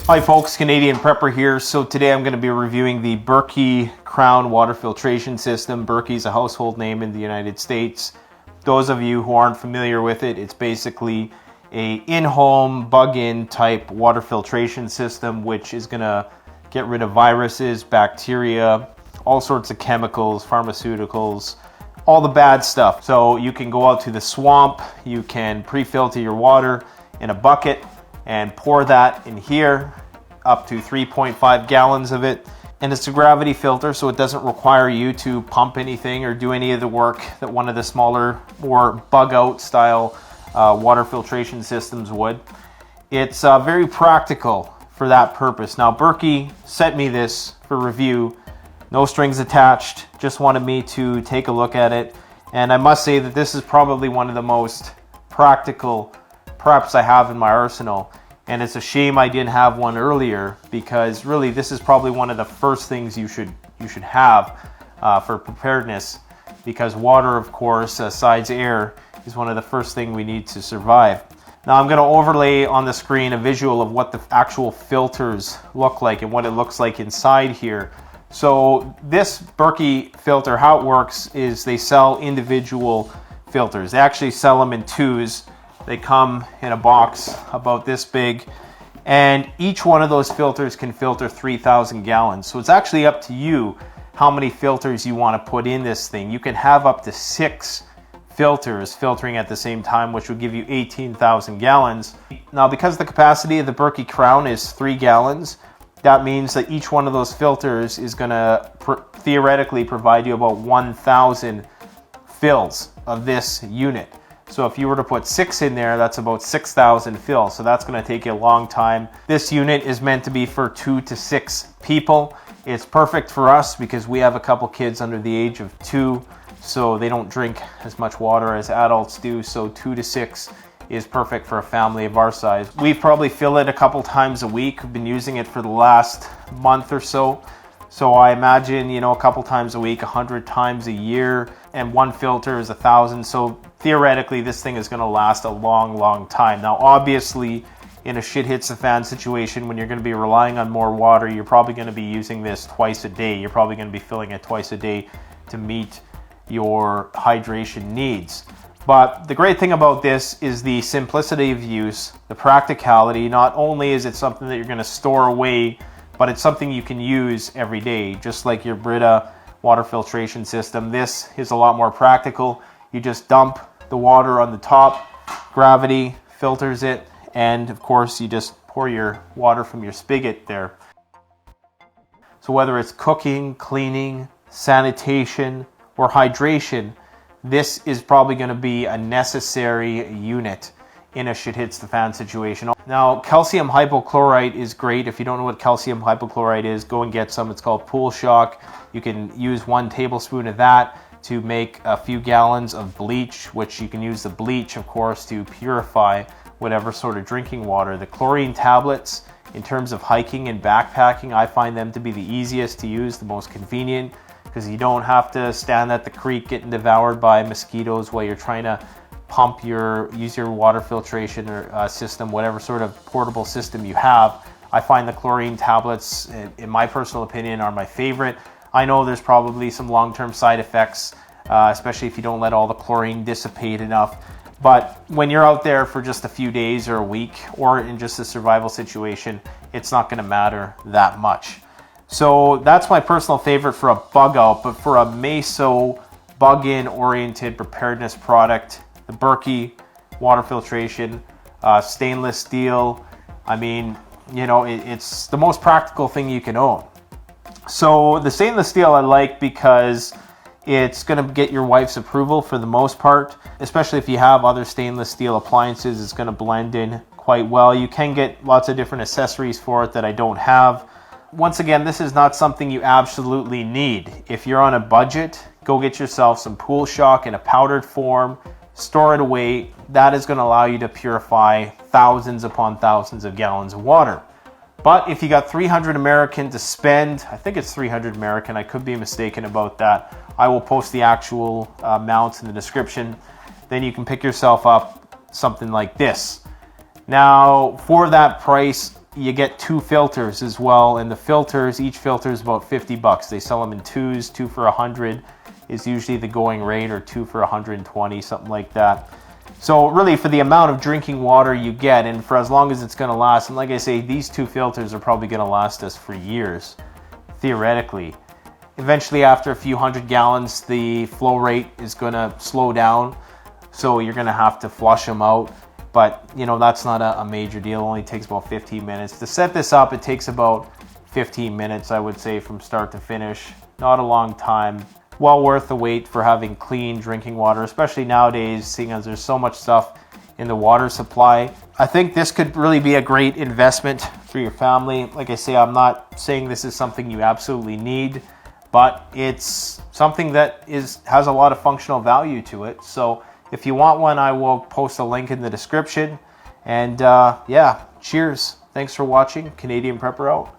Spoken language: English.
Hi folks, Canadian Prepper here. So today I'm going to be reviewing the Berkey Crown water filtration system. Berkey is a household name in the United States. Those of you who aren't familiar with it, it's basically a in-home bug-in type water filtration system which is going to get rid of viruses, bacteria, all sorts of chemicals, pharmaceuticals, all the bad stuff. So you can go out to the swamp, you can pre-filter your water in a bucket and pour that in here, up to 3.5 gallons of it. And it's a gravity filter, so it doesn't require you to pump anything or do any of the work that one of the smaller, more bug out style water filtration systems would. It's very practical for that purpose. Now Berkey sent me this for review, no strings attached, just wanted me to take a look at it. And I must say that this is probably one of the most practical preps I have in my arsenal. And it's a shame I didn't have one earlier, because really this is probably one of the first things you should have for preparedness, because water, of course, besides air, is one of the first things we need to survive. Now I'm going to overlay on the screen a visual of what the actual filters look like and what it looks like inside here. So this Berkey filter, how it works is they sell individual filters. They actually sell them in twos. They come in a box about this big, and each one of those filters can filter 3,000 gallons. So it's actually up to you how many filters you want to put in this thing. You can have up to 6 filters filtering at the same time, which would give you 18,000 gallons. Now, because the capacity of the Berkey Crown is 3 gallons, that means that each one of those filters is going to theoretically provide you about 1,000 fills of this unit. So if you were to put 6 in there, that's about 6,000 fills. So that's going to take you a long time. This unit is meant to be for 2 to 6 people. It's perfect for us because we have a couple kids under the age of 2, so they don't drink as much water as adults do. So 2 to 6 is perfect for a family of our size. We probably fill it a couple times a week. We've been using it for the last month or so. So I imagine, a couple times a week, 100 times a year, and one filter is 1,000. So theoretically, this thing is going to last a long, long time. Now, obviously, in a shit hits the fan situation, when you're going to be relying on more water, you're probably going to be using this twice a day. You're probably going to be filling it twice a day to meet your hydration needs. But the great thing about this is the simplicity of use, the practicality. Not only is it something that you're going to store away, but it's something you can use every day, just like your Brita water filtration system. This is a lot more practical. You just dump the water on the top, gravity filters it, and of course you just pour your water from your spigot there. So whether it's cooking, cleaning, sanitation, or hydration, this is probably going to be a necessary unit in a shit hits the fan situation. Now, calcium hypochlorite is great. If you don't know what calcium hypochlorite is, go and get some. It's called Pool Shock. You can use 1 tablespoon of that to make a few gallons of bleach, which you can use the bleach, of course, to purify whatever sort of drinking water. The chlorine tablets, in terms of hiking and backpacking, I find them to be the easiest to use, the most convenient, because you don't have to stand at the creek getting devoured by mosquitoes while you're trying to use your water filtration or system, whatever sort of portable system you have. I find the chlorine tablets, in my personal opinion, are my favorite. I know there's probably some long-term side effects, especially if you don't let all the chlorine dissipate enough. But when you're out there for just a few days or a week, or in just a survival situation, it's not going to matter that much. So that's my personal favorite for a bug out. But for a meso bug-in oriented preparedness product, the Berkey water filtration, stainless steel, I mean, it's the most practical thing you can own. So the stainless steel I like because it's going to get your wife's approval for the most part, especially if you have other stainless steel appliances. It's going to blend in quite well. You can get lots of different accessories for it that I don't have. Once again, this is not something you absolutely need. If you're on a budget, go get yourself some Pool Shock in a powdered form, store it away. That is going to allow you to purify thousands upon thousands of gallons of water. But if you got 300 American to spend, I think it's 300 American, I could be mistaken about that. I will post the actual amounts in the description. Then you can pick yourself up something like this. Now, for that price, you get 2 filters as well, and the filters, each filter is about 50 bucks. They sell them in 2s. 2 for 100 is usually the going rate, or 2 for 120, something like that. So really, for the amount of drinking water you get, and for as long as it's going to last, and like I say, these 2 filters are probably going to last us for years, theoretically. Eventually, after a few hundred gallons, the flow rate is going to slow down, so you're going to have to flush them out. But, you know, that's not a major deal. It only takes about 15 minutes. To set this up, it takes about 15 minutes, I would say, from start to finish. Not a long time. Well worth the wait for having clean drinking water, especially nowadays, seeing as there's so much stuff in the water supply. I think this could really be a great investment for your family. Like I say, I'm not saying this is something you absolutely need, but it's something that has a lot of functional value to it. So if you want one, I will post a link in the description. And yeah, cheers. Thanks for watching. Canadian Prepper out.